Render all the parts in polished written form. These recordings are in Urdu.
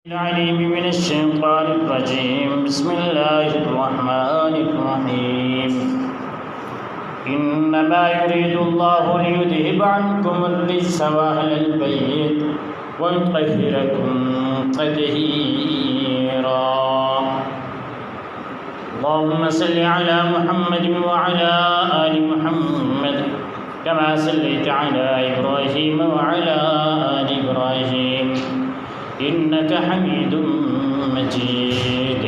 العليم من الشيطان الرجيم. بسم الله الرحمن الرحيم. إنما يريد الله ليذهب عنكم الرجس أهل البيت ويطهركم تطهيرا. اللهم صل على محمد وعلى آل محمد كما صليت على إبراهيم وعلى آل إبراهيم إنك حميد مجيد.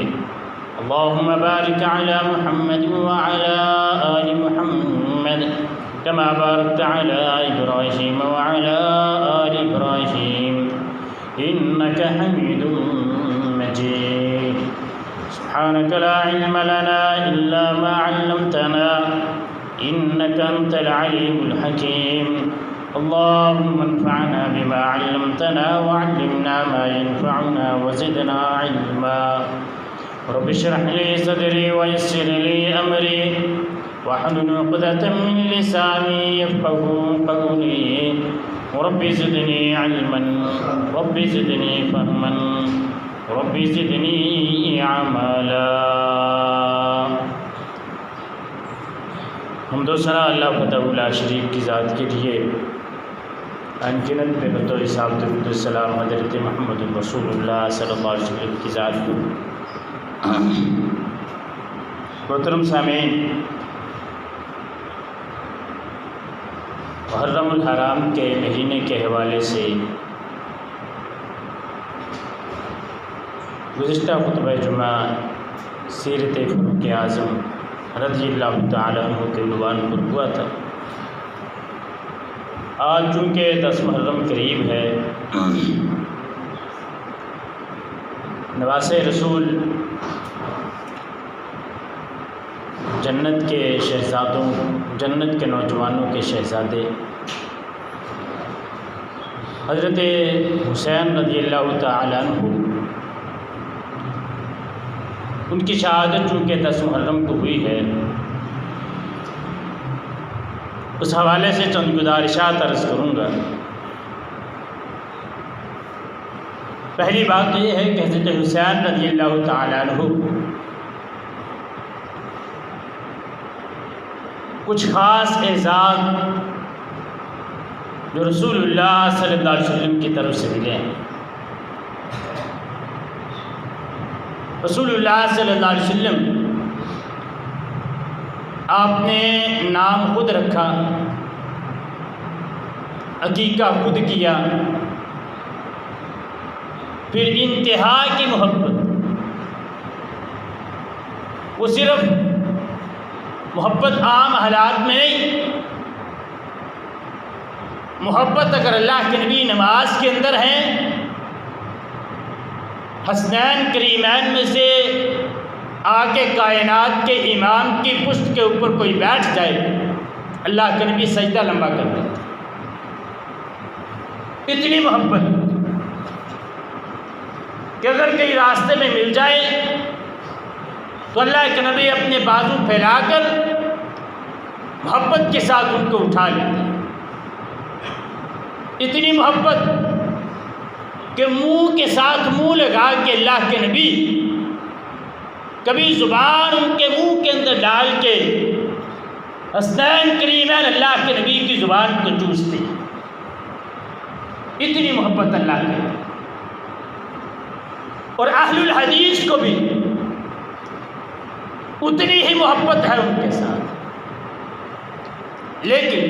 اللهم بارك على محمد وعلى آل محمد كما باركت على إبراهيم وعلى آل إبراهيم إنك حميد مجيد. سبحانك لا علم لنا إلا ما علمتنا إنك أنت العليم الحكيم. اللهم انفعنا بما علمتنا وعلمنا ما ينفعنا وزدنا علما. رب اشرح لي صدري ويسر لي أمري واحلل عقدة من لساني يفقهوا قولي. رب زدني علما رب زدني فهما رب زدني عملا. حمد و ثنا اللہ فتح اللہ شریف کی ذات کے لیے. انجنت پہ بطور صاحب درود السلام حضرت محمد رسول اللہ صلی اللہ علیہ وسلم کی ذات کو. محترم سامعین، محرم الحرام کے مہینے کے حوالے سے گزشتہ خطبہ جمعہ سیرت فاروق اعظم رضی اللہ تعالیٰ عنہ کے عنوان پر ہوا تھا. آج چونکہ 10 محرم قریب ہے، نواسۂ رسول جنت کے شہزادوں، جنت کے نوجوانوں کے شہزادے حضرت حسین رضی اللہ تعالیٰ عنہ، ان کی شہادت چونکہ 10 محرم کو ہوئی ہے، اس حوالے سے چند گزارشات عرض کروں گا. پہلی بات تو یہ ہے کہ حضرت حسین رضی اللہ تعالیٰ عنہ کچھ خاص اعزاز جو رسول اللہ صلی اللہ علیہ وسلم کی طرف سے ملے ہیں. رسول اللہ صلی اللہ علیہ وسلم آپ نے نام خود رکھا، عقیقہ خود کیا، پھر انتہا کی محبت. وہ صرف محبت عام حالات میں نہیں، محبت اگر اللہ کے نبی نماز کے اندر ہیں، حسنین کریمین میں سے آ کے کائنات کے امام کی پشت کے اوپر کوئی بیٹھ جائے، اللہ کے نبی سجدہ لمبا کر دیتے. اتنی محبت کہ اگر کہیں راستے میں مل جائے تو اللہ کے نبی اپنے بازو پھیلا کر محبت کے ساتھ ان کو اٹھا لیتے. اتنی محبت کہ منہ کے ساتھ منہ لگا کے اللہ کے نبی کبھی زبان ان کے منہ کے اندر ڈال کے حسنین کریمین اللہ کے نبی کی زبان کو چوستے. اتنی محبت اللہ کی. اور اہل الحدیث کو بھی اتنی ہی محبت ہے ان کے ساتھ. لیکن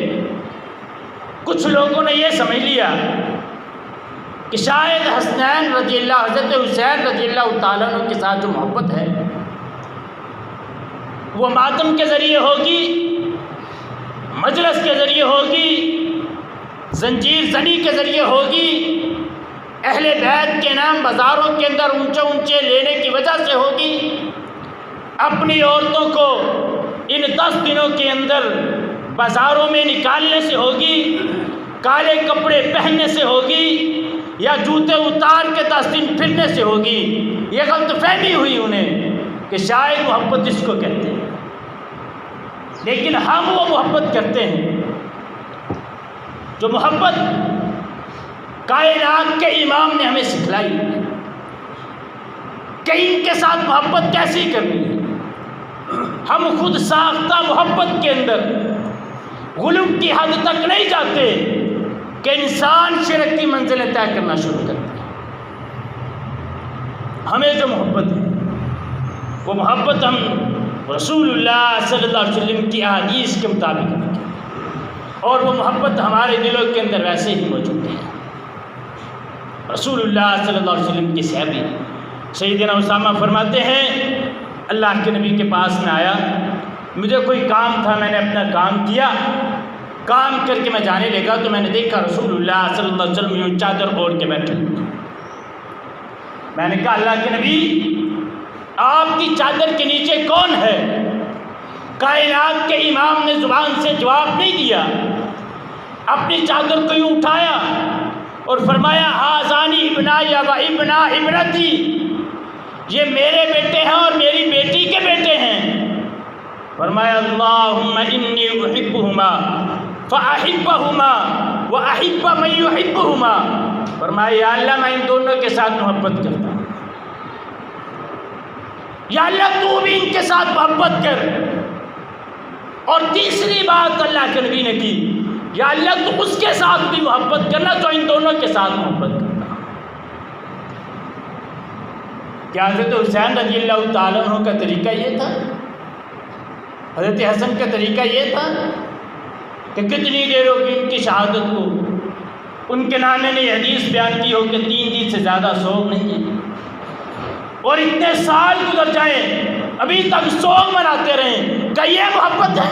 کچھ لوگوں نے یہ سمجھ لیا کہ شاید حسنین رضی اللہ، حضرت حسین رضی اللہ تعالیٰ عنہ کے ساتھ جو محبت ہے وہ ماتم کے ذریعے ہوگی، مجلس کے ذریعے ہوگی، زنجیر زنی کے ذریعے ہوگی، اہل بیت کے نام بازاروں کے اندر اونچے اونچے لینے کی وجہ سے ہوگی، اپنی عورتوں کو ان 10 دنوں کے اندر بازاروں میں نکالنے سے ہوگی، کالے کپڑے پہننے سے ہوگی، یا جوتے اتار کے 10 دن پھرنے سے ہوگی. یہ غلط فہمی ہوئی انہیں کہ شاید محبت اس کو کہتے ہیں. لیکن ہم وہ محبت کرتے ہیں جو محبت کائنات کے امام نے ہمیں سکھلائی. کہ ان کے ساتھ محبت کیسی کرنی ہے۔ ہم خود ساختہ محبت کے اندر غلو کی حد تک نہیں جاتے کہ انسان شرک کی منزلیں طے کرنا شروع کرتے ہیں۔ ہمیں جو محبت ہے وہ محبت ہم رسول اللہ صلی اللہ علیہ وسلم کی احادیث کے مطابق رکھیں، اور وہ محبت ہمارے دلوں کے اندر ویسے ہی موجود ہے۔ رسول اللہ صلی اللہ علیہ وسلم کے صحابی سیدنا اسامہ فرماتے ہیں اللہ کے نبی کے پاس میں آیا، مجھے کوئی کام تھا، میں نے اپنا کام کیا، کام کر کے میں جانے لگا تو میں نے دیکھا رسول اللہ صلی اللہ علیہ وسلم یوں چادر اوڑھ کے بیٹھے۔ میں نے کہا اللہ کے نبی آپ کی چادر کے نیچے کون ہے؟ کائنات کے امام نے زبان سے جواب نہیں دیا، اپنی چادر کو یوں اٹھایا اور فرمایا ہازانی ابنایا و ابنا ابنتی، یہ میرے بیٹے ہیں اور میری بیٹی کے بیٹے ہیں۔ فرمایا اللہم انی احبہما فاحبہما واحب من یحبہما، فرمایا یا اللہ میں ان دونوں کے ساتھ محبت کرتا ہوں، یا اللہ تو بھی ان کے ساتھ محبت کر۔ اور تیسری بات اللہ کے نبی نے کی، یا اللہ تو اس کے ساتھ بھی محبت کرنا جو ان دونوں کے ساتھ محبت کرنا۔ کیا حضرت حسین رضی اللہ تعالیٰ عنہ کا طریقہ یہ تھا؟ حضرت حسن کا طریقہ یہ تھا کہ کتنی دیر ہوگی ان کی شہادت کو، ان کے نانے نے یہ حدیث بیان کی ہو کہ 3 دن سے زیادہ سوگ نہیں ہے، اور اتنے سال گزر جائیں ابھی تک سوگ مناتے رہیں، کہ یہ محبت ہے؟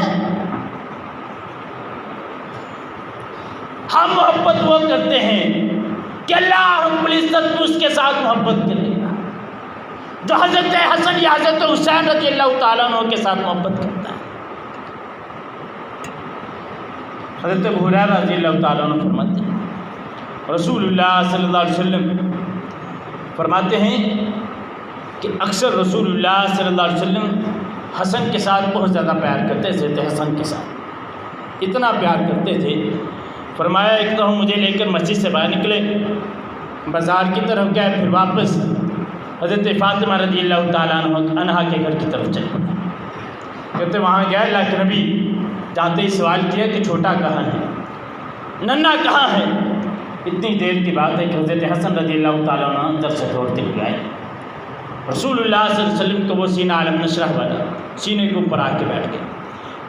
ہم محبت وہ کرتے ہیں کہ اللہ رب العزت اس کے ساتھ محبت کرے گا جو حضرت حسن یا حضرت حسین رضی اللہ تعالیٰ عنہ کے ساتھ محبت کرتا ہے۔ حضرت ابو ہریرہ رضی اللہ تعالیٰ عنہ فرماتے ہیں رسول اللہ صلی اللہ علیہ وسلم فرماتے ہیں کہ اکثر رسول اللہ صلی اللہ علیہ وسلم حسن کے ساتھ بہت زیادہ پیار کرتے تھے، حسن کے ساتھ اتنا پیار کرتے تھے، فرمایا ایک تو ہم مجھے لے کر مسجد سے باہر نکلے، بازار کی طرف گئے، پھر واپس حضرت فاطمہ رضی اللہ تعالیٰ عنہا کے گھر کی طرف چلے، کہتے وہاں گئے اللہ کے نبی، جاتے ہی سوال کیا کہ چھوٹا کہاں ہے، ننا کہاں ہے؟ اتنی دیر کی بات ہے کہ حضرت حسن رضی اللہ تعالیٰ عنہ اندر سے دوڑتے ہوئے آئے، رسول اللہ صلی اللہ علیہ وسلم کو وہ سینہ عالم نشرح والا سینے کے اوپر آ کے بیٹھ گئے،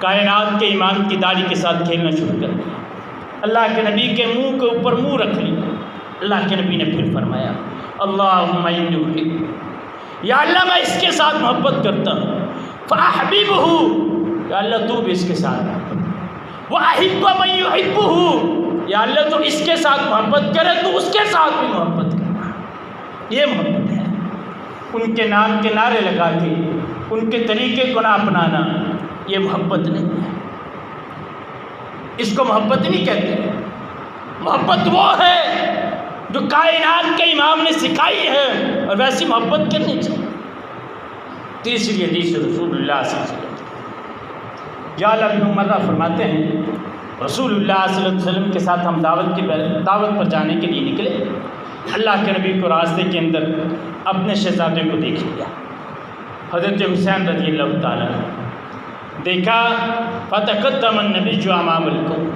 کائنات کے امام کی داڑھی کے ساتھ کھیلنا شروع کر دیا، اللہ کے نبی کے منہ کے اوپر منہ رکھ لیا۔ اللہ کے نبی نے پھر فرمایا اللہم انی احب، یا اللہ میں اس کے ساتھ محبت کرتا ہوں، فاحببہ، یا اللہ تو بھی اس کے ساتھ محبت، واحب من یحبہ، یا اللہ تو اس کے ساتھ محبت کرے تو اس کے ساتھ بھی محبت کرنا۔ یہ محبت ہے، ان کے نام کے نعرے لگا کے ان کے طریقے کو نہ اپنانا یہ محبت نہیں ہے، اس کو محبت نہیں کہتے۔ محبت وہ ہے جو کائنات کے امام نے سکھائی ہے، اور ویسی محبت کرنی چاہیے۔ تیسری حدیث رسول اللہ صلی اللہ علیہ وسلم جعل بن عمر فرماتے ہیں رسول اللہ صلی اللہ علیہ وسلم کے ساتھ ہم دعوت پر جانے کے لیے نکلے، اللہ کے نبی کو راستے کے اندر اپنے شہزادے کو دیکھ لیا، حضرت حسین رضی اللہ تعالیٰ دیکھا، فتقدم النبی امام القوم،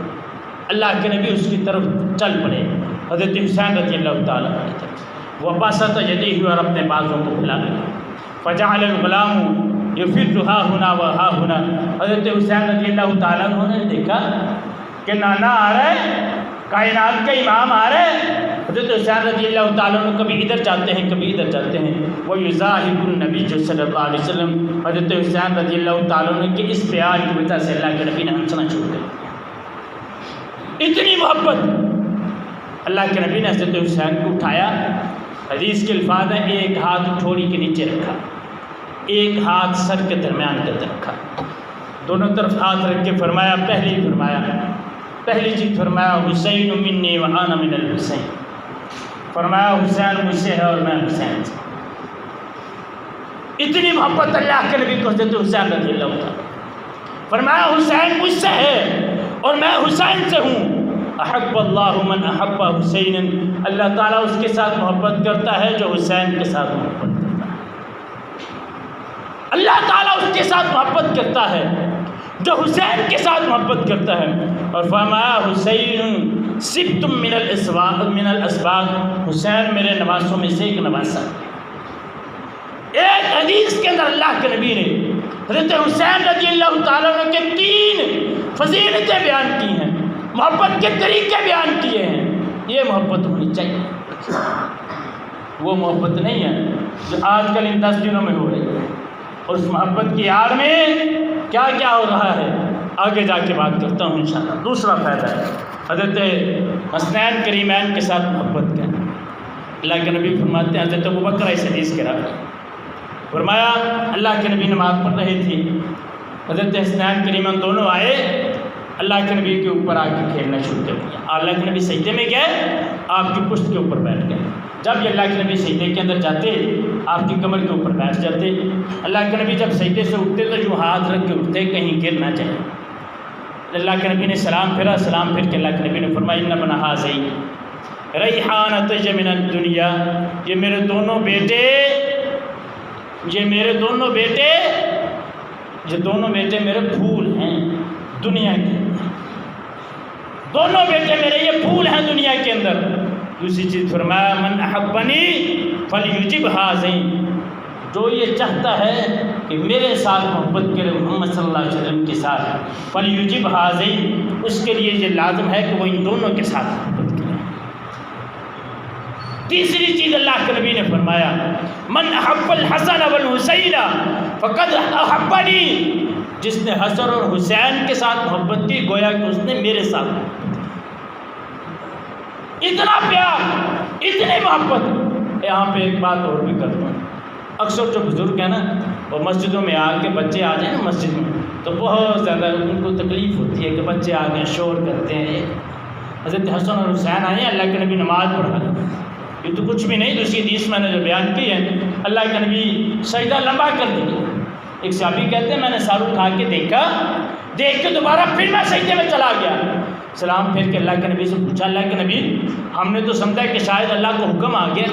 اللہ کے نبی اس کی طرف چل پڑے، حضرت حسین رضی اللہ تعالیٰ کی طرف، وبسط یدیہ، اور اپنے بازوں کو پھیلا دیا، فجعل الغلام یفر ہا ہنا و ہا ہنا، حضرت حسین رضی اللہ تعالیٰ نے دیکھا کہ نانا آ رہے، کائنات کے امام آ رہے، حضرت حسین رضی اللہ تعالیٰ عنہ کبھی ادھر جاتے ہیں کبھی ادھر جاتے ہیں، وہ یزاحب النبی صلی اللہ علیہ وسلم، حضرت حسین رضی اللہ تعالیٰ عنہ کے اس پیار کی وجہ سے اللہ کے نبی نے ہنسنا شروع کر دیا، اتنی محبت۔ اللہ کے نبی نے حضرت حسین کو اٹھایا، حدیث کے الفاظ ہیں ایک ہاتھ ٹھوڑی کے نیچے رکھا، ایک ہاتھ سر کے درمیان کے اندر رکھا، دونوں طرف ہاتھ رکھ کے فرمایا، پہلی چیز فرمایا حسین منی و انا من الحسین، فرمایا حسین مجھ سے ہے اور میں حسین سے۔ اتنی محبت اللہ کے نبی کو حضرت حسین رضی اللہ تعالیٰ، فرمایا حسین مجھ سے ہے اور میں حسین سے ہوں، احب اللہ من احب حسین، اللہ تعالیٰ اس کے ساتھ محبت کرتا ہے جو حسین کے ساتھ محبت کرتا ہے۔ اللہ تعالیٰ اس کے ساتھ محبت کرتا ہے جو حسین کے ساتھ محبت کرتا ہے. اور فرمایا حسین سبتم من الاسباط، حسین میرے نواسوں میں سے ایک نواسا. ایک حدیث کے اندر اللہ کے نبی نے حضرت حسین رضی اللہ تعالیٰ عنہ کے 3 فضیلتیں بیان کی ہیں، محبت کے طریقے بیان کیے ہیں. یہ محبت ہونی چاہیے. وہ محبت نہیں ہے جو آج کل ان 10 دنوں میں ہو رہی ہے. اور اس محبت کی آڑ میں کیا کیا ہو رہا ہے آگے جا کے بات کرتا ہوں انشاءاللہ. دوسرا فائدہ ہے حضرت حسنین کریمین کے ساتھ محبت کا. اللہ کے نبی فرماتے ہیں، حضرت ابوبکر اس حدیث کے راوی فرمایا اللہ کے نبی نماز پڑھ رہے تھے، حضرت حسنین کریمین دونوں آئے، اللہ کے نبی کے اوپر آ کے کھیلنا شروع کر دیا. اللہ کے نبی سجدے میں گئے، آپ کی پشت کے اوپر بیٹھ گئے. جب یہ اللہ کے نبی سجدے کے اندر جاتے آپ کی کمر کے اوپر بیٹھ جاتے. اللہ کے نبی جب سجدے سے اٹھتے تو جو ہاتھ رکھ کے اٹھتے کہیں گر نہ جائے. اللہ کے نبی نے سلام پھیرا، سلام پھیر کے اللہ کے نبی نے فرمایا ان ابن ھذین ریحانۃ من الدنیا، یہ میرے دونوں بیٹے میرے پھول ہیں دنیا کے. دونوں بیٹے میرے یہ پھول ہیں دنیا کے اندر. دوسری چیز فرمایا من احبنی فلیجب ھذین، جو یہ چاہتا ہے کہ میرے ساتھ محبت کرے محمد صلی اللہ علیہ وسلم کے ساتھ، فلیجب ھذین، اس کے لیے یہ لازم ہے کہ وہ ان دونوں کے ساتھ محبت کرے. تیسری چیز اللہ کے نبی نے فرمایا من احب الحسن والحسین فقد احبنی، جس نے حسن اور حسین کے ساتھ محبت کی گویا کہ اس نے میرے ساتھ محبت کی. اتنا پیار، اتنی محبت. یہاں پہ ایک بات اور بھی کرتا ہوں. اکثر جو بزرگ ہیں نا وہ مسجدوں میں آ کے بچے آ جائیں نا مسجد میں تو بہت زیادہ ان کو تکلیف ہوتی ہے کہ بچے آ گئے شور کرتے ہیں. حضرت حسن اور حسین آئے ہیں، اللہ کے نبی نماز پڑھا رہے ہیں. یہ تو کچھ بھی نہیں. دوسری حدیث میں نے جو بیان کی ہے اللہ کے نبی سجدہ لمبا کر دیا. ایک صحابی کہتے ہیں میں نے سر اٹھا کے دیکھ کے دوبارہ پھر میں سجدے میں چلا گیا. سلام پھیر کے اللہ کے نبی سے پوچھا اللہ کے نبی ہم نے تو سمجھا کہ شاید اللہ کو حکم آ گیا،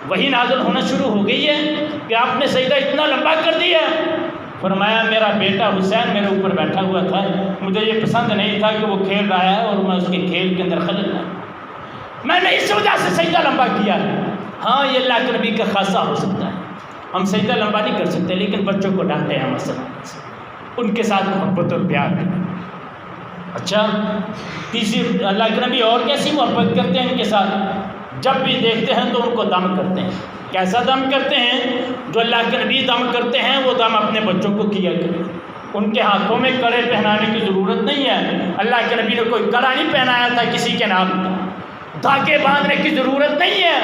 وہی نازل ہونا شروع ہو گئی ہے کہ آپ نے سجدہ اتنا لمبا کر دیا. فرمایا میرا بیٹا حسین میرے اوپر بیٹھا ہوا تھا، مجھے یہ پسند نہیں تھا کہ وہ کھیل رہا ہے اور میں اس کے کھیل کے اندر خلل رہا، میں نے اس وجہ سے سجدہ لمبا کیا. ہاں یہ اللہ کے نبی کا خاصہ ہو سکتا ہے، ہم سجدہ لمبا نہیں کر سکتے، لیکن بچوں کو ڈانٹے ہیں مثلا ان کے ساتھ محبت اور پیار کریں. اچھا تیسری اللہ کے نبی اور کیسی محبت کرتے ہیں ان کے ساتھ؟ جب بھی دیکھتے ہیں تو ان کو دم کرتے ہیں. کیسا دم کرتے ہیں؟ جو اللہ کے نبی دم کرتے ہیں وہ دم اپنے بچوں کو کیا کریں. ان کے ہاتھوں میں کڑے پہنانے کی ضرورت نہیں ہے. اللہ کے نبی نے کوئی کڑا نہیں پہنایا تھا کسی کے نام کا. دھاگے باندھنے کی ضرورت نہیں ہے،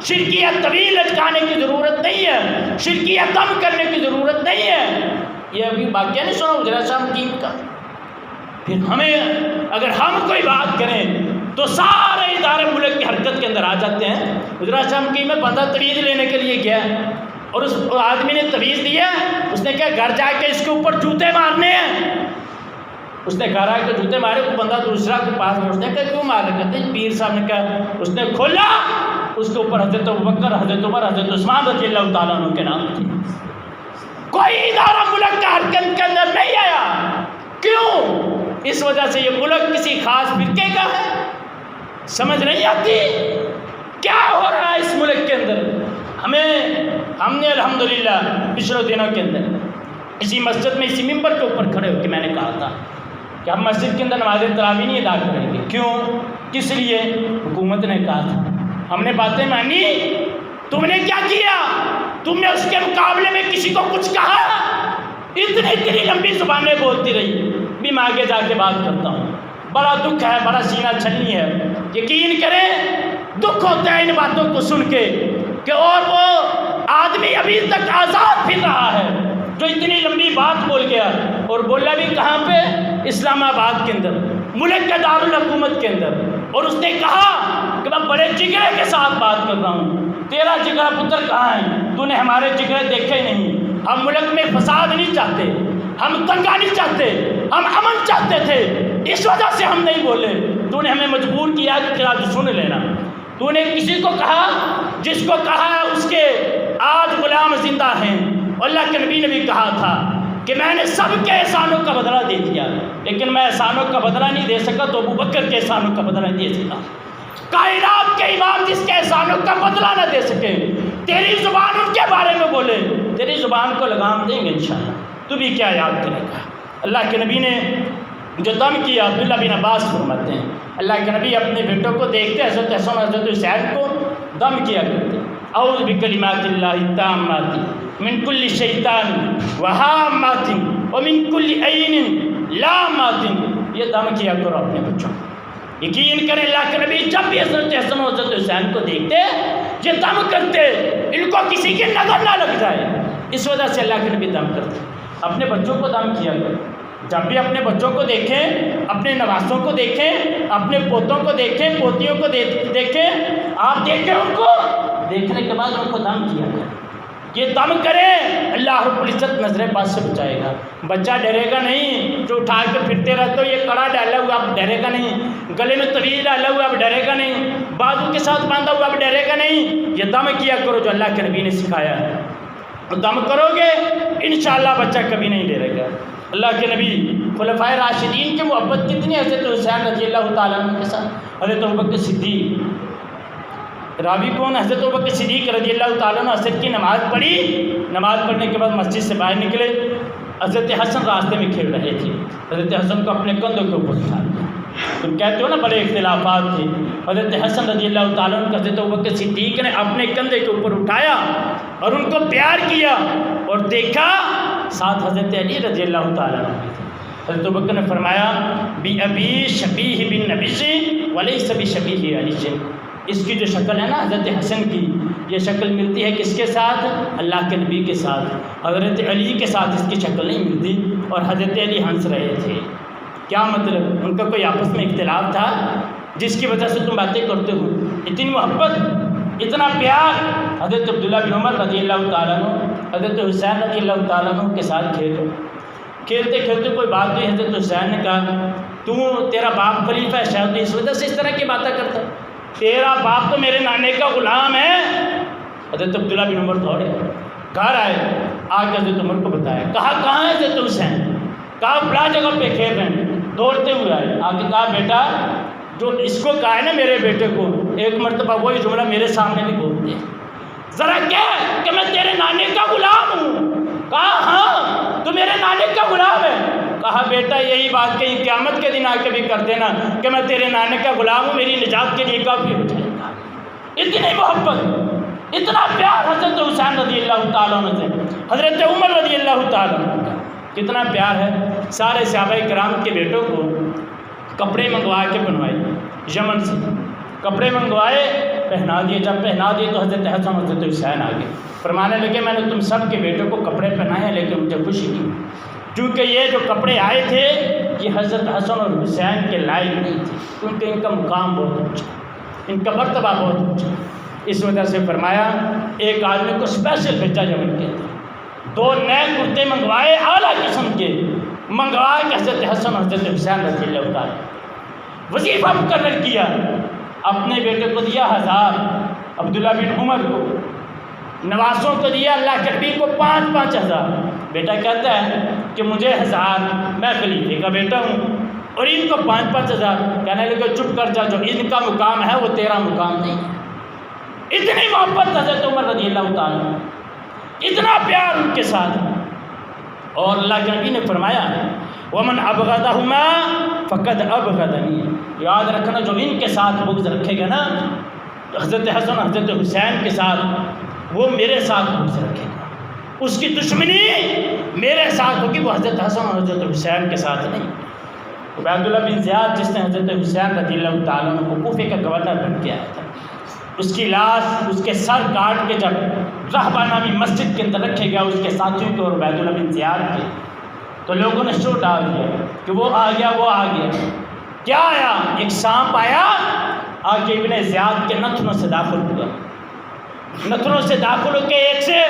شرکیہ طویل لٹکانے کی ضرورت نہیں ہے، شرکیہ دم کرنے کی ضرورت نہیں ہے. یہ ابھی واقعہ نہیں سنا حجرہ شاہ مقیم کا. پھر ہمیں اگر ہم کوئی بات کریں تو سارے ادارے ملک کی حرکت کے اندر آ جاتے ہیں. حجرہ شاہ مقیم میں بندہ تویز لینے کے لیے گیا اور اس آدمی نے تویز دیا، اس نے کہا گھر جا کے اس کے اوپر جوتے مارنے ہیں. اس نے گھر آ کے جوتے مارے. وہ بندہ دوسرا کے پاس میں، اس نے کہا کیوں مارے؟ کہتے ہیں پیر صاحب نے کہا، اس نے کھولا اس کے اوپر حضرت ابوبکر، حضرت عمر، حضرت عثمان رضی اللہ تعالیٰ عنہ کے نام تھے. کوئی ادارہ ملک کا حرکت کے اندر نہیں آیا. کیوں؟ اس وجہ سے یہ ملک کسی خاص فرقے کا ہے. سمجھ نہیں آتی کیا ہو رہا ہے اس ملک کے اندر. ہم نے الحمدللہ پچھلے دنوں کے اندر اسی مسجد میں اسی ممبر کے اوپر کھڑے ہو کے میں نے کہا تھا کہ ہم مسجد کے اندر نماز تراویح نہیں ادا کریں گے. کیوں؟ کس لیے؟ حکومت نے کہا تھا. ہم نے باتیں مانی. تم نے کیا کیا؟ تم نے اس کے مقابلے میں کسی کو کچھ کہا؟ اتنی لمبی زبانیں بولتی رہی. بھی میں آگے جا کے بات کرتا ہوں. بڑا دکھ ہے، بڑا سینہ چھلنی ہے. یقین کریں دکھ ہوتا ہے ان باتوں کو سن کے کہ اور وہ آدمی ابھی تک آزاد پھر رہا ہے جو اتنی لمبی بات بول گیا. اور بولا بھی کہاں پہ؟ اسلام آباد کے اندر، ملک کے دارالحکومت کے اندر. اور اس نے کہا کہ میں بڑے جگرے کے ساتھ بات کر رہا ہوں. تیرا جگرا پتر کہاں ہے؟ تو نے ہمارے جگرے دیکھے نہیں. ہم ملک میں فساد نہیں چاہتے، ہم دنگا نہیں چاہتے، ہم امن چاہتے تھے. اس وجہ سے ہم نہیں بولے. تو نے ہمیں مجبور کیا کہ آج سن لینا. تو نے کسی کو کہا، جس کو کہا اس کے آج غلام زندہ ہیں. اللہ کے نبی نے بھی بھی کہا تھا کہ میں نے سب کے احسانوں کا بدلہ دے دیا، لیکن میں احسانوں کا بدلہ نہیں دے سکا تو ابو بکر کے احسانوں کا بدلہ نہیں دے سکا۔ کائنات کے امام جس کے احسانوں کا بدلہ نہ دے سکے، تیری زبان ان کے بارے میں بولے، تیری زبان کو لگام دیں گے انشاءاللہ، تو بھی کیا یاد کرے گا۔ اللہ کے نبی نے جو دم کیا، عبداللہ بن عباس فرماتے ہیں اللہ کے نبی اپنے بیٹوں کو دیکھتے حضرت حسن حضرت حسین کو دم کیا کرتے، اعوذ بکلمات اللہ التامات من کل شیطان وہامات ومن کل عین لامات، یہ دم کیا کرو اپنے بچوں کو۔ یقین کریں اللہ کے نبی جب بھی حضرت حسن و حضرت حسین کو دیکھتے یہ دم کرتے، ان کو کسی کی نظر نہ لگ جائے، اس وجہ سے اللہ کے نبی دم کرتے۔ اپنے بچوں کو دم کیا کریں، جب بھی اپنے بچوں کو دیکھیں، اپنے نواسوں کو دیکھیں، اپنے پوتوں کو دیکھیں، پوتیوں کو دیکھیں، آپ دیکھیں ان کو، دیکھنے کے بعد ان کو دم کیا کریں۔ یہ دم کرے اللہ رب العزت نظر پاس سے بچائے گا۔ بچہ ڈرے گا نہیں، جو اٹھا کے پھرتے رہتے ہو یہ کڑا ڈالا ہوا اب ڈرے گا نہیں، گلے میں طویل ڈالا ہوا اب ڈرے گا نہیں، بازو کے ساتھ باندھا ہوا اب ڈرے گا نہیں۔ یہ دم کیا کرو جو اللہ کے نبی نے سکھایا ہے، دم کرو گے انشاءاللہ بچہ کبھی نہیں ڈرے گا۔ اللہ کے نبی خلفائے راشدین کی محبت کتنی، حضرت حسین رضی اللہ تعالیٰ عنہ کے ساتھ حضرت ابوبکر صدیق، راوی کون؟ حضرت ابوبکر صدیق رضی اللہ تعالیٰ عنہ عصر کی نماز پڑھی، نماز پڑھنے کے بعد مسجد سے باہر نکلے، حضرت حسن راستے میں کھیل رہے تھے، حضرت حسن کو اپنے کندھوں کے اوپر اٹھا لیا۔ تم کہتے ہو نا بڑے اختلافات تھے، حضرت حسن رضی اللہ تعالیٰ عنہ حضرت ابوبکر صدیق نے اپنے کندھے کے اوپر اٹھایا اور ان کو پیار کیا، اور دیکھا ساتھ حضرت علی رضی اللہ تعالیٰ عنہ۔ حضرت ابوبکر نے فرمایا بی ابی شبیہ بن نبی ولیس بشبیہ علی، اس کی جو شکل ہے نا حضرت حسن کی، یہ شکل ملتی ہے کس کے ساتھ؟ اللہ کے نبی کے ساتھ۔ حضرت علی کے ساتھ اس کی شکل نہیں ملتی، اور حضرت علی ہنس رہے تھے۔ کیا مطلب؟ ان کا کوئی آپس میں اختلاف تھا جس کی وجہ سے تم باتیں کرتے ہو؟ اتنی محبت، اتنا پیار۔ حضرت عبداللہ بن عمر رضی اللہ تعالیٰ عنہ حضرت حسین رضی اللہ تعالیٰ عنہ کے ساتھ کھیلتے کھیلتے کوئی بات ہوئی، حضرت حسین نے کہا تیرا باپ خلیفہ ہے شاید اس وجہ سے اس طرح کی باتیں کرتا، تیرا باپ تو میرے نانے کا غلام ہے۔ حضرت عبداللہ بن عمر دوڑے گھر آئے، آ کے حضرت عمر کو بتایا، کہا کہاں ہے حضرت حسین؟ کہا بڑا جگہ پہ کھیل رہے ہیں۔ دوڑتے ہوئے آئے، آ کے کہا بیٹا جو اس کو کہا ہے نا میرے بیٹے کو ایک مرتبہ وہی جملہ میرے سامنے بھی بولتے ہیں، ذرا کہہ کہ میں تیرے نانے کا غلام ہوں۔ کہا ہاں تو میرے نانے کا غلام ہے۔ کہا بیٹا یہی بات کہیں قیامت کے دن آ کے بھی کر دینا کہ میں تیرے نانے کا غلام ہوں، میری نجات کے لیے کافی ہو جائے گا۔ اتنی محبت، اتنا پیار حضرت حسین رضی اللہ تعالیٰ عنہ سے، حضرت عمر رضی اللہ تعالیٰ عنہ کا کتنا پیار ہے۔ سارے صحابہ کرام کے بیٹوں کو کپڑے منگوا کے بنوائے، یمن سے کپڑے منگوائے، پہنا دیے۔ جب پہنا دیے تو حضرت حسن حضرت حسین آ گئے، فرمانے لگے میں نے تم سب کے بیٹوں کو کپڑے پہنائے ہیں لیکن مجھے خوشی نہیں، کیونکہ یہ جو کپڑے آئے تھے یہ حضرت حسن اور حسین کے لائق نہیں تھے، کیونکہ ان کا مقام بہت اونچا، ان کا مرتبہ بہت اونچا۔ اس وجہ سے فرمایا ایک آدمی کو اسپیشل بھیجا یمن کے اندر، 2 نئے کرتے منگوائے اعلیٰ قسم کے، منگوا کے حضرت حسن اور حضرت حسین رضی اللہ تعالیٰ وظیفہ مقرر کیا، اپنے بیٹے کو دیا 1000، عبداللہ بن عمر کو، نواسوں کو دیا، اللہ کے نبی کو 5-5 ہزار۔ بیٹا کہتا ہے کہ مجھے 1000، میں خلیفے کا بیٹا ہوں، اور ان کو 5-5 ہزار۔ کہنے لگے چپ کر جا، جو ان کا مقام ہے وہ تیرا مقام نہیں ہے۔ اتنی محبت حضرت عمر رضی اللہ تعالیٰ، اتنا پیار ان کے ساتھ۔ اور اللہ کے نبی نے فرمایا ومن ابغضہما فقد ابغضنی، یاد رکھنا جو ان کے ساتھ بغض رکھے گا نا حضرت حسن حضرت حسین کے ساتھ، وہ میرے ساتھ بغض رکھے گا، اس کی دشمنی میرے ساتھ ہوگی، وہ حضرت حسن اور حضرت حسین کے ساتھ نہیں۔ عبیداللہ بن زیاد جس نے حضرت حسین رضی اللہ تعالیٰ عنہ کو کوفے کا گورنر بن کے آیا تھا، اس کی لاش، اس کے سر کاٹ کے جب رہبہ نامی مسجد کے اندر رکھے گیا اس کے ساتھیوں کے اور عبیداللہ بن زیاد کے، تو لوگوں نے شور ڈال دیا کہ وہ آ گیا، وہ آ گیا۔ کیا آیا؟ ایک سانپ آیا، آ کے ابن زیاد کے نتنوں سے داخل ہوا، نتنوں سے داخل ہو کے ایک سے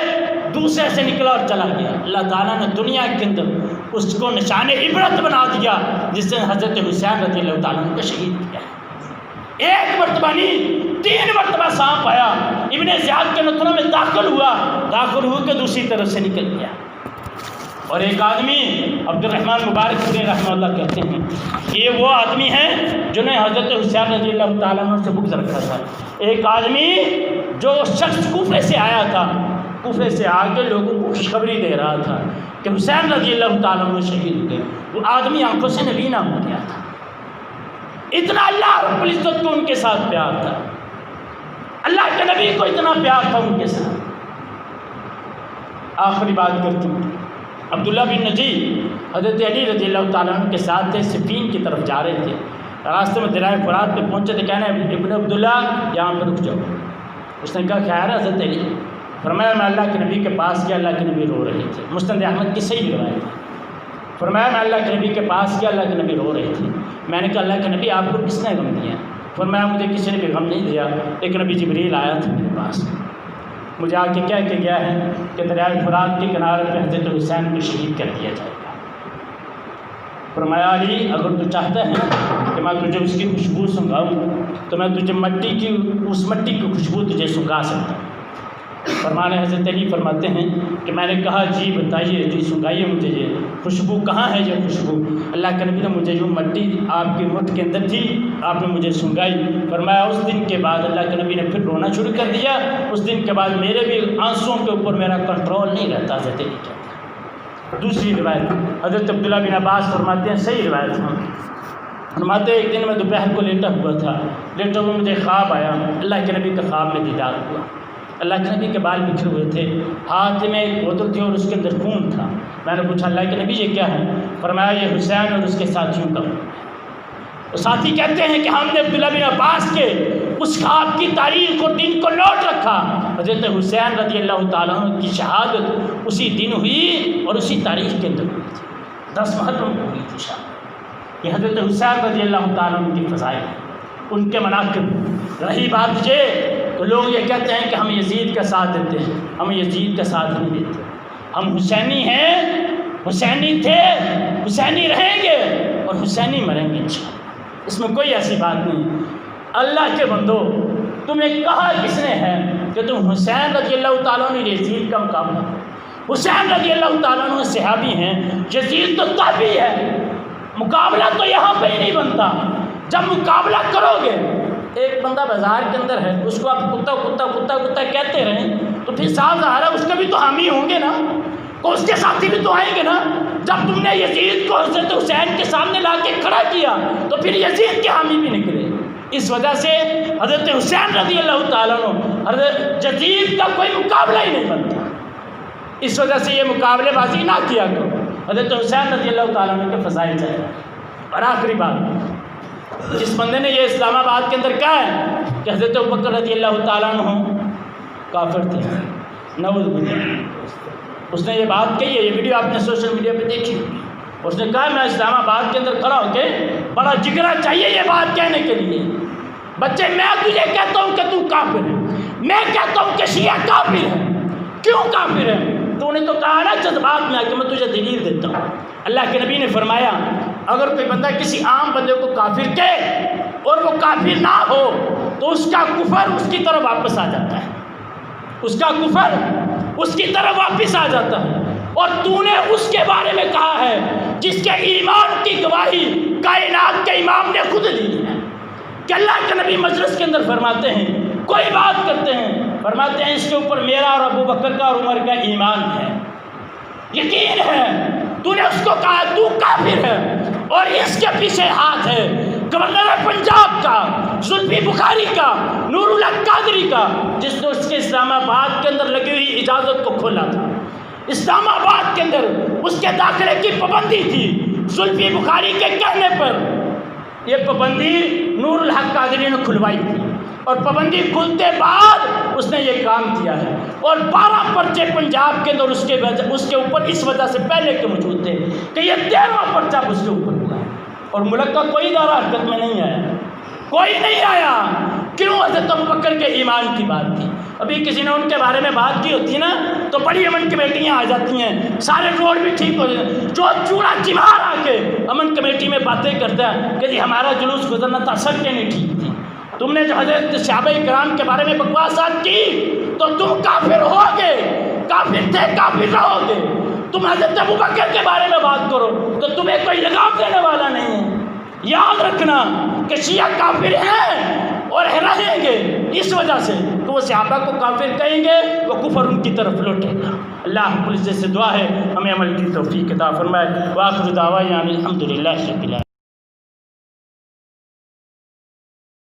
دوسرے سے نکلا اور چلا گیا۔ اللہ تعالیٰ نے دنیا کے اندر اس کو نشان عبرت بنا دیا جس نے حضرت حسین رضی اللہ تعالیٰ عنہ کو شہید کیا۔ ایک مرتبہ نہیں 3 مرتبہ سانپ آیا، ابن زیاد کے نتنوں میں داخل ہوا، داخل ہو کے دوسری طرف سے نکل گیا۔ اور ایک آدمی عبد الرحمن مبارک پوری رحمہ اللہ کہتے ہیں کہ یہ وہ آدمی ہے جنہوں نے حضرت حسین رضی اللہ تعالیٰ عنہ سے بغض رکھا تھا. ایک آدمی جو شخص کوفے سے آیا تھا، کوفے سے آ کے لوگوں کو خوشخبری دے رہا تھا کہ حسین رضی اللہ تعالیٰ عنہ شہید ہو گئے، وہ آدمی آنکھوں سے نبینا ہو گیا تھا. اتنا اللہ رب العزت کو ان کے ساتھ پیار تھا، اللہ کے نبی کو اتنا پیار تھا ان کے ساتھ. آخری بات کرتا ہوں. عبداللہ بن نجی حضرت علی رضی اللہ تعالیٰ عنہ کے ساتھ تھے، صفین کی طرف جا رہے تھے. راستے میں دریائے فرات پہ پہنچے تو کہنا ہے ابن عبداللہ یہاں پہ رک جاؤ. اس نے کہا خیر حضرت علی. فرمایا میں اللہ کے نبی کے پاس گیا، اللہ کے نبی رو رہے تھے. مسند احمد کی صحیح روایت ہے. فرمایا میں اللہ کے نبی کے پاس گیا، اللہ کے نبی رو رہے تھے. میں نے کہا اللہ کے نبی آپ کو کس نے غم دیا؟ فرمایا مجھے کسی نے بھی غم نہیں دیا، ایک نبی جبریل آیا تھا میرے پاس، مجھے آ کے کہہ کے گیا ہے کہ دریائے فرات کے کنارے پہ حضرت حسین کو شہید کر دیا جائے گا. فرمایا علی اگر تو چاہتا ہے کہ میں تجھے اس کی خوشبو سنگاؤں تو میں تجھے اس مٹی کی خوشبو تجھے سنگا سکتا ہوں. فرمانے حضرت علی فرماتے ہیں کہ میں نے کہا جی بتائیے، جی سنگائیے مجھے یہ خوشبو کہاں ہے یہ خوشبو؟ اللہ کے نبی نے مجھے جو مٹی آپ کے مٹھ کے اندر تھی آپ نے مجھے سنگائی. فرمایا اس دن کے بعد اللہ کے نبی نے پھر رونا شروع کر دیا. اس دن کے بعد میرے بھی آنسوؤں کے اوپر میرا کنٹرول نہیں رہتا. حضرت علی کہتا ہے. دوسری روایت حضرت عبداللہ بن عباس فرماتے ہیں، صحیح روایت ہے، فرماتے ایک دن میں دوپہر کو لیٹا ہوا تھا، لیٹا ہوا مجھے خواب آیا. اللہ کے نبی کا خواب میں دیدار ہوا. اللہ کے نبی کے بال بکھرے ہوئے تھے، ہاتھ میں ایک بوتل تھی اور اس کے اندر خون تھا. میں نے پوچھا اللہ کے نبی یہ کیا ہے؟ فرمایا یہ حسین اور اس کے ساتھیوں کا. ساتھی کہتے ہیں کہ ہم نے عبداللہ بن عباس کے اس خواب کی تاریخ اور دن کو لوٹ رکھا. حضرت حسین رضی اللہ تعالیٰ عنہ کی شہادت اسی دن ہوئی اور اسی تاریخ کے اندر ہوئی تھی. 10 محرم کو ہوئی تھی شہادت. یہ حضرت حسین رضی اللہ تعالیٰ عنہ کی فضائل، ان کے مناقب. رہی بات یہ تو لوگ یہ کہتے ہیں کہ ہم یزید کا ساتھ دیتے ہیں، ہم یزید کا ساتھ نہیں دیتے. ہم حسینی ہیں، حسینی تھے، حسینی رہیں گے اور حسینی مریں گے انشاءاللہ. اس میں کوئی ایسی بات نہیں. اللہ کے بندو تمہیں کہا کس نے ہے کہ تم حسین رضی اللہ تعالیٰ عنہ یزید کا مقابلہ؟ حسین رضی اللہ تعالیٰ عنہ صحابی ہیں، یزید تو تابعی ہے. مقابلہ تو یہاں پہ ہی نہیں بنتا. جب مقابلہ کرو گے، ایک بندہ بازار کے اندر ہے، اس کو آپ کتا کتا کتا کتا کہتے رہیں تو پھر صاف ظاہر ہے اس کے بھی تو حامی ہوں گے نا، تو اس کے ساتھی بھی تو آئیں گے نا. جب تم نے یزید کو حضرت حسین کے سامنے لا کے کھڑا کیا تو پھر یزید کے حامی بھی نکلے. اس وجہ سے حضرت حسین رضی اللہ تعالیٰ عنہ حضرت یزید کا کوئی مقابلہ ہی نہیں بنتا. اس وجہ سے یہ مقابلے بازی نہ کیا کرو. حضرت حسین رضی اللہ تعالیٰ عنہ کے فضائل چاہیے. اور آخری بات، جس بندے نے یہ اسلام آباد کے اندر کہا ہے کہ حضرت ابوبکر رضی اللہ تعالیٰ عنہ کافر تھے، نعوذ باللہ، اس نے یہ بات کہی ہے، یہ ویڈیو آپ نے سوشل میڈیا پہ دیکھی. اس نے کہا میں اسلام آباد کے اندر کھڑا ہو کے بڑا جگرا چاہیے یہ بات کہنے کے لیے. بچے میں تجھے کہتا ہوں کہ تو کافر ہے، میں کہتا ہوں کہ شیعہ کافر ہے. کیوں کافر ہے؟ تو نے تو کہا نا جذبات میں آ کے میں تجھے دلیل دیتا ہوں. اللہ کے نبی نے فرمایا اگر کوئی بندہ کسی عام بندے کو کافر کہے اور وہ کافر نہ ہو تو اس کا کفر اس کی طرف واپس آ جاتا ہے، اس کا کفر اس کی طرف واپس آ جاتا ہے. اور تو نے اس کے بارے میں کہا ہے جس کے ایمان کی گواہی کائنات کے امام نے خود دی ہے کہ اللہ کے نبی مجلس کے اندر فرماتے ہیں، کوئی بات کرتے ہیں، فرماتے ہیں اس کے اوپر میرا اور ابو بکر کا اور عمر کا ایمان ہے، یقین ہے. تو نے اس کو کہا تو کافر ہے اور اس کے پیچھے ہاتھ ہے گورنر پنجاب کا، زلفی بخاری کا، نور الحق قادری کا، جس نے اس کے اسلام آباد کے اندر لگی ہوئی اجازت کو کھولا تھا. اسلام آباد کے اندر اس کے داخلے کی پابندی تھی. زلفی بخاری کے کہنے پر یہ پابندی نور الحق قادری نے کھلوائی تھی اور پابندی کھلتے بعد اس نے یہ کام کیا ہے. اور 12 پرچے پنجاب کے اندر اس کے اوپر اس وجہ سے پہلے کے موجود تھے کہ یہ 13واں پرچہ اس کے اوپر ہوا ہے اور ملک کا کوئی ادارہ حرکت میں نہیں آیا، کوئی نہیں آیا. کیوں؟ حضرت ابوبکر کے ایمان کی بات تھی. ابھی کسی نے ان کے بارے میں بات کی ہوتی ہے نا تو بڑی امن کمیٹیاں آ جاتی ہیں، سارے روڈ بھی ٹھیک ہو جاتے ہیں. جو چوڑا چمار آ کے امن کمیٹی میں باتیں کرتا ہے کہ جی ہمارا جلوس گزرنا تھا، سڑکیں نہیں ٹھیک تھی. تم نے جو حضرت صحابہ کرام کے بارے میں بکواسات کی تو تم کافر ہو گے، کافر تھے کافر رہو گے. تم حضرت ابوبکر کے بارے میں بات کرو تو تمہیں کوئی لگام دینے والا نہیں ہے۔ یاد رکھنا کہ شیعہ کافر ہیں اور رہیں گے، اس وجہ سے کہ وہ صحابہ کو کافر کہیں گے، وہ کفر ان کی طرف لوٹے گا۔ اللہ رب العزت سے دعا ہے ہمیں عمل کی توفیق عطا فرمائے۔ وآخر دعوانا الحمدللہ رب العالمین۔